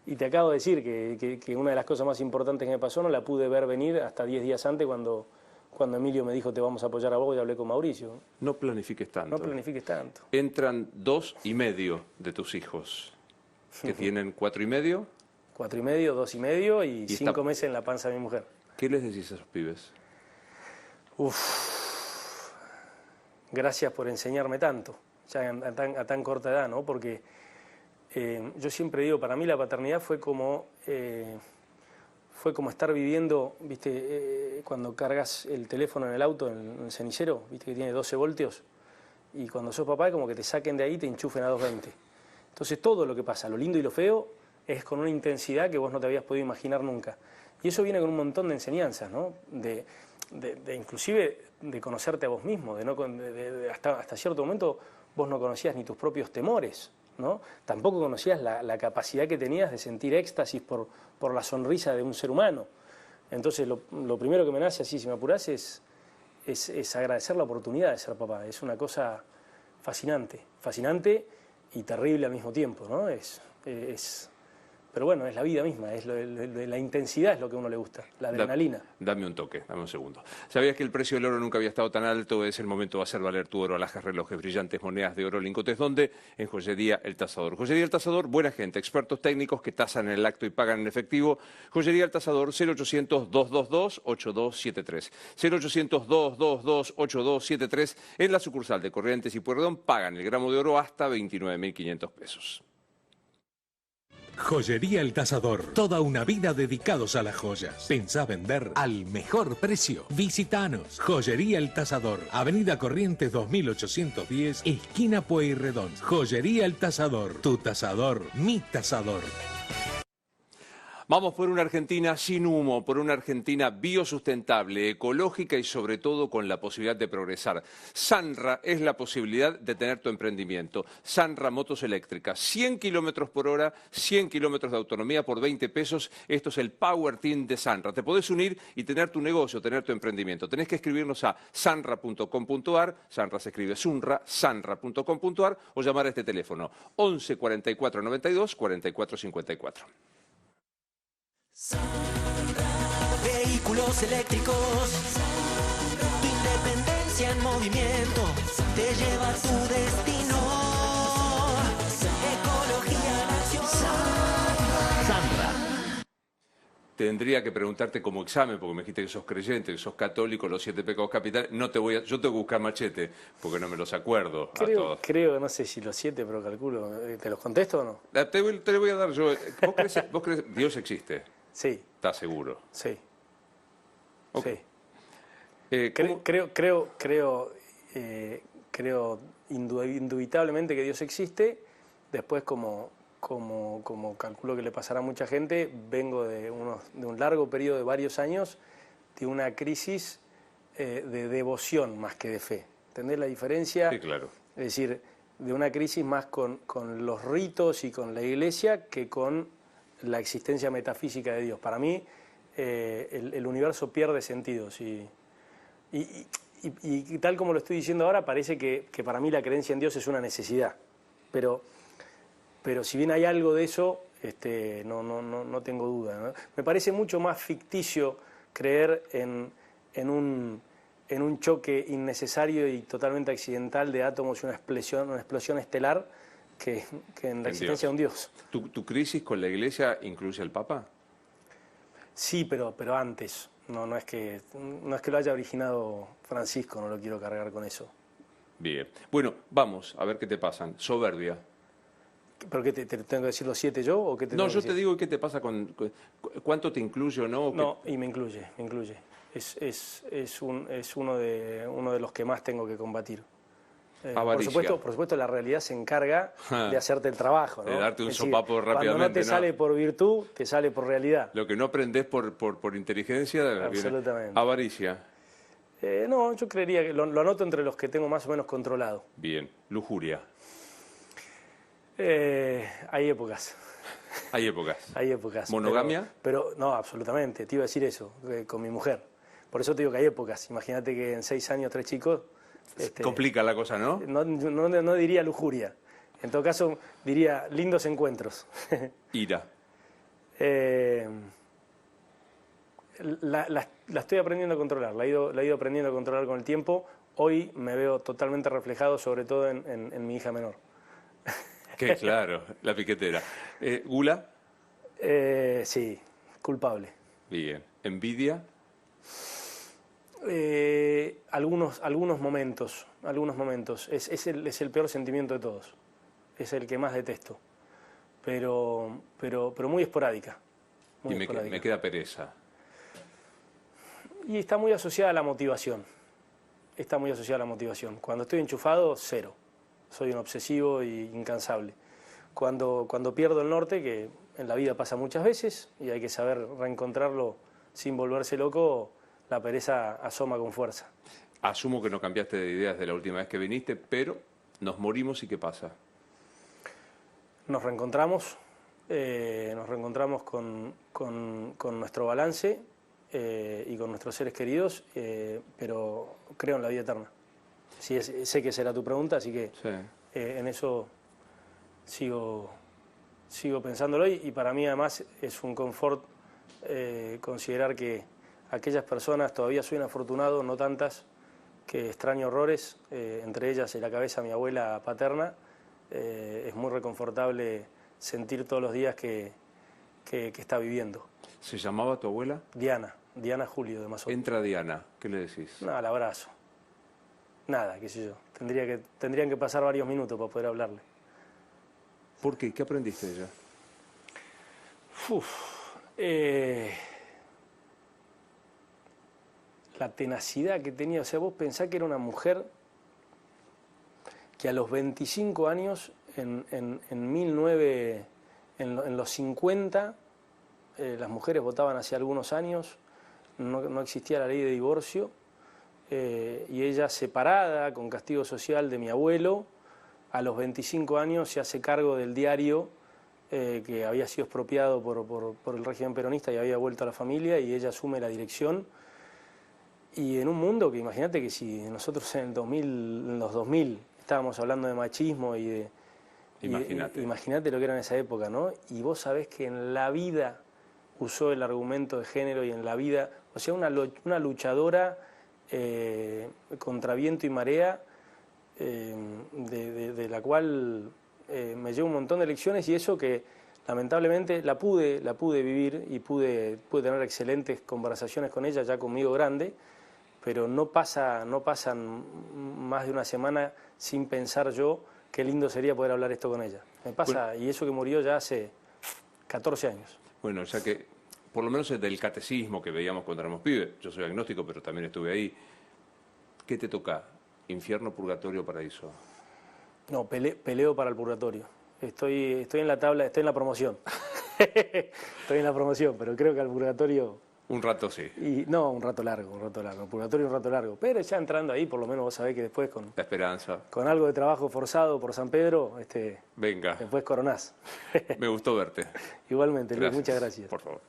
Y te acabo de decir que una de las cosas más importantes que me pasó no la pude ver venir hasta 10 días antes cuando Emilio me dijo te vamos a apoyar a vos y hablé con Mauricio. No planifiques tanto. No planifiques tanto. Entran 2 y medio de tus hijos, que tienen 4 y medio. 4 y medio, 2 y medio y 5 meses en la panza de mi mujer. ¿Qué les decís a esos pibes? Gracias por enseñarme tanto, ya a tan corta edad, ¿no? Porque yo siempre digo, para mí la paternidad fue como estar viviendo, ¿viste? Cuando cargas el teléfono en el auto, en el cenicero, ¿viste? Que tiene 12 voltios, y cuando sos papá es como que te saquen de ahí y te enchufen a 220. Entonces todo lo que pasa, lo lindo y lo feo, es con una intensidad que vos no te habías podido imaginar nunca. Y eso viene con un montón de enseñanzas, ¿no? Inclusive de conocerte a vos mismo, hasta cierto momento vos no conocías ni tus propios temores, ¿no? Tampoco conocías la capacidad que tenías de sentir éxtasis por la sonrisa de un ser humano. Entonces lo primero que me nace, así si me apurás, es agradecer la oportunidad de ser papá. Es una cosa fascinante y terrible al mismo tiempo, ¿no? Pero bueno, es la vida misma, la intensidad es lo que a uno le gusta, la adrenalina. Dame un toque, dame un segundo. ¿Sabías que el precio del oro nunca había estado tan alto? Es el momento de hacer valer tu oro, alhajas, relojes, brillantes, monedas de oro, lingotes. ¿Dónde? En Joyería El Tasador. Joyería El Tasador, buena gente, expertos técnicos que tasan en el acto y pagan en efectivo. Joyería El Tasador, 0800-222-8273. 0800-222-8273. En la sucursal de Corrientes y Pueyrredón pagan el gramo de oro hasta 29.500 pesos. Joyería El Tasador. Toda una vida dedicados a las joyas. Pensá vender al mejor precio. Visítanos. Joyería El Tasador. Avenida Corrientes 2810, esquina Pueyrredón. Joyería El Tasador. Tu tasador, mi tasador. Vamos por una Argentina sin humo, por una Argentina biosustentable, ecológica y sobre todo con la posibilidad de progresar. Sanra es la posibilidad de tener tu emprendimiento. Sanra Motos Eléctricas, 100 kilómetros por hora, 100 kilómetros de autonomía por 20 pesos. Esto es el Power Team de Sanra. Te podés unir y tener tu negocio, tener tu emprendimiento. Tenés que escribirnos a sanra.com.ar, Sanra se escribe Sunra, sanra.com.ar o llamar a este teléfono 11 44 92 44 54. Vehículos eléctricos, tu independencia en movimiento, te lleva a tu destino. Ecología en acción. Sanra. Tendría que preguntarte como examen, porque me dijiste que sos creyente, que sos católico, los 7 pecados capitales. Yo tengo que buscar machete, porque no me los acuerdo a todos. Creo, no sé si los 7, pero calculo. ¿Te los contesto o no? Te lo voy a dar yo. ¿Vos crees Dios existe? Sí. ¿Estás seguro? Sí. Okay. Sí. Creo indubitablemente que Dios existe. Después, como calculo que le pasará a mucha gente, vengo de un largo periodo de varios años de una crisis de devoción más que de fe. ¿Entendés la diferencia? Sí, claro. Es decir, de una crisis más con los ritos y con la iglesia que con la existencia metafísica de Dios. Para mí, el universo pierde sentidos y tal como lo estoy diciendo ahora, parece que para mí la creencia en Dios es una necesidad. Pero si bien hay algo de eso, no tengo duda, ¿no? Me parece mucho más ficticio creer en un choque innecesario y totalmente accidental de átomos y una explosión estelar que en la existencia de un Dios. ¿Tu crisis con la Iglesia incluye al Papa? Sí, pero antes. No es que lo haya originado Francisco, no lo quiero cargar con eso. Bien. Bueno, vamos a ver qué te pasan. Soberbia. ¿Pero qué te tengo que decir los 7 yo o qué te No, tengo yo que te decir? digo qué te pasa con cuánto te incluye o no. No, y me incluye. Es uno de los que más tengo que combatir. Por supuesto, la realidad se encarga de hacerte el trabajo, ¿no? De darte un Es decir, sopapo rápidamente. Cuando no te sale por virtud, te sale por realidad. Lo que no aprendés por inteligencia. Absolutamente. Avaricia. No, yo creería que lo anoto entre los que tengo más o menos controlado. Bien. Lujuria. Hay épocas. Hay épocas. Hay épocas. ¿Monogamia? Pero no, absolutamente. Te iba a decir eso, con mi mujer. Por eso te digo que hay épocas. Imagínate que en 6 años 3 chicos. Complica la cosa, ¿no? No diría lujuria. En todo caso, diría lindos encuentros. Ira. La estoy aprendiendo a controlar, la he ido aprendiendo a controlar con el tiempo. Hoy me veo totalmente reflejado, sobre todo en mi hija menor. Qué claro, la piquetera. ¿Gula? Sí, culpable. Bien. ¿Envidia? Algunos momentos. Es el peor sentimiento de todos. Es el que más detesto. Pero muy esporádica. Y me queda pereza. Y está muy asociada a la motivación. Cuando estoy enchufado, cero. Soy un obsesivo y incansable. Cuando pierdo el norte, que en la vida pasa muchas veces, y hay que saber reencontrarlo sin volverse loco, la pereza asoma con fuerza. Asumo que no cambiaste de ideas de la última vez que viniste, pero nos morimos y ¿qué pasa? Nos reencontramos con nuestro balance y con nuestros seres queridos, pero creo en la vida eterna. Sí, sé que será tu pregunta, así que sí. En eso sigo pensándolo y para mí además es un confort considerar que aquellas personas, todavía soy un afortunado, no tantas, que extraño horrores, entre ellas en la cabeza mi abuela paterna. Es muy reconfortable sentir todos los días que está viviendo. ¿Se llamaba tu abuela? Diana Julio de Mazón. Entra Diana, ¿qué le decís? Nada, al abrazo. Nada, qué sé yo. Tendrían que pasar varios minutos para poder hablarle. ¿Por qué? ¿Qué aprendiste de ella? La tenacidad que tenía. O sea, vos pensás que era una mujer que a los 25 años, en los 50, las mujeres votaban hace algunos años, no existía la ley de divorcio, y ella, separada, con castigo social de mi abuelo, a los 25 años se hace cargo del diario que había sido expropiado por el régimen peronista y había vuelto a la familia, y ella asume la dirección. Y en un mundo que, imagínate que si nosotros en los 2000 estábamos hablando de machismo imagínate lo que era en esa época, ¿no? Y vos sabés que en la vida usó el argumento de género, y en la vida, o sea, una luchadora contra viento y marea, de la cual me llevo un montón de lecciones, y eso que lamentablemente la pude vivir y pude tener excelentes conversaciones con ella ya conmigo grande, pero no pasan más de una semana sin pensar yo qué lindo sería poder hablar esto con ella. Me pasa, bueno, y eso que murió ya hace 14 años. Bueno, ya que, por lo menos del catecismo que veíamos cuando éramos pibes, yo soy agnóstico, pero también estuve ahí, ¿qué te toca? ¿Infierno, purgatorio, paraíso? No, peleo para el purgatorio. Estoy en la tabla, estoy en la promoción. Estoy en la promoción, pero creo que al purgatorio... Un rato sí. No, un rato largo. El purgatorio un rato largo. Pero ya entrando ahí, por lo menos vos sabés que después la esperanza. Con algo de trabajo forzado por San Pedro, venga. Después coronás. Me gustó verte. Igualmente, Luis, muchas gracias. Por favor.